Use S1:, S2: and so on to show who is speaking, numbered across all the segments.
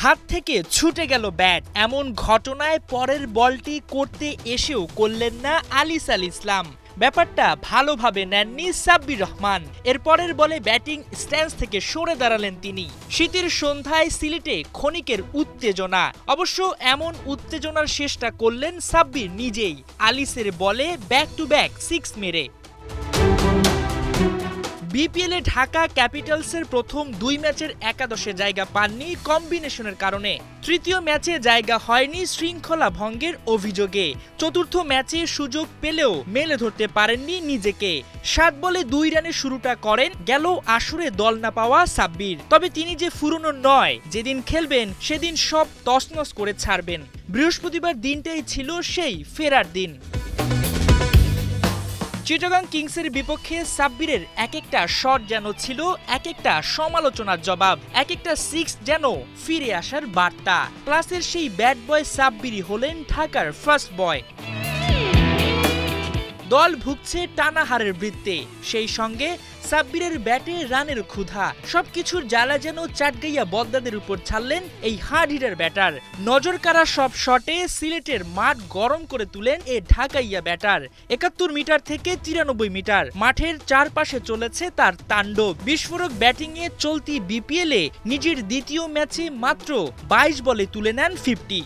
S1: হাত থেকে ছুটে গেল ব্যাট, এমন ঘটনায় পরের বলটি করতে এসেও করলেন না আলিস আল ইসলাম। ব্যাপারটা ভালোভাবে নেননি সাব্বির রহমান। এরপরের বলে ব্যাটিং স্ট্যান্স থেকে সরে দাঁড়ালেন তিনি। শীতের সন্ধ্যায় সিলেটে ক্ষণিকের উত্তেজনা। অবশ্য এমন উত্তেজনার শেষটা করলেন সাব্বির নিজেই, আলিসের বলে ব্যাক টু ব্যাক 6 মেরে। বিপিএলে ঢাকা ক্যাপিটালসের প্রথম 2 ম্যাচের একাদশে জায়গা পাননি কম্বিনেশনের কারণে। তৃতীয় ম্যাচে জায়গা হয়নি শৃঙ্খলা ভঙ্গের অভিযোগে। চতুর্থ ম্যাচে সুযোগ পেলেও মেলে ধরতে পারেননি নিজেকে। 7 বলে 2 রানে শুরুটা করেন গেল আসরে দল না পাওয়া সাব্বির। তবে তিনি যে ফুরনো নয়, যেদিন খেলবেন সেদিন সব তছনছ করে ছাড়বেন। বৃহস্পতিবার দিনটাই ছিল সেই ফেরার দিন। চিটাগাং কিংসের বিপক্ষে সাব্বিরের এক একটা শট যেন ছিল এক একটা সমালোচনার জবাব, এক একটা 6 যেন ফিরে আসার বার্তা। ক্লাসের সেই ব্যাট বয় সাব্বিরই হলেন ঢাকার ফার্স্ট বয়। দল ভুগছে টানা হারের বৃত্তে, সেই সঙ্গে সাব্বিরের ব্যাটে রানের ক্ষুধা। সবকিছুর জ্বালা যেন চাটগাইয়া বদ্দাদের উপর ছাড়লেন এই হার্ড হিটার ব্যাটার। নজর কাড়া সব শটে সিলেটের মাঠ গরম করে তুলেন এ ঢাকাইয়া ব্যাটার। 71 মিটার থেকে 93 মিটার মাঠের চারপাশে চলেছে তার তাণ্ডব। বিস্ফোরক ব্যাটিংয়ে চলতি বিপিএলে নিজের দ্বিতীয় ম্যাচে মাত্র 22 বলে তুলে নেন 50।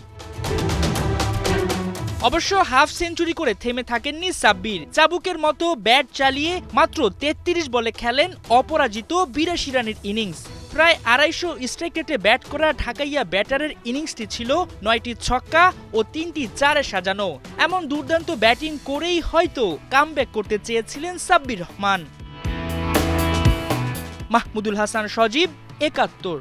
S1: অবশ্য হাফ সেঞ্চুরি করে থেমে থাকেননি সাব্বির। চাবুকের মতো ব্যাট চালিয়ে মাত্র 33 বলে খেলেন অপরাজিত 82 রানের ইনিংস। প্রায় 250 স্ট্রাইক রেটে ব্যাট করা ঢাকাইয়া ব্যাটারের ইনিংসটি ছিল 9টি ছক্কা ও 3টি চারে সাজানো। এমন দুর্দান্ত ব্যাটিং করেই হয়তো কামব্যাক করতে চেয়েছিলেন সাব্বির রহমান। মাহমুদুল হাসান সজীব, 71।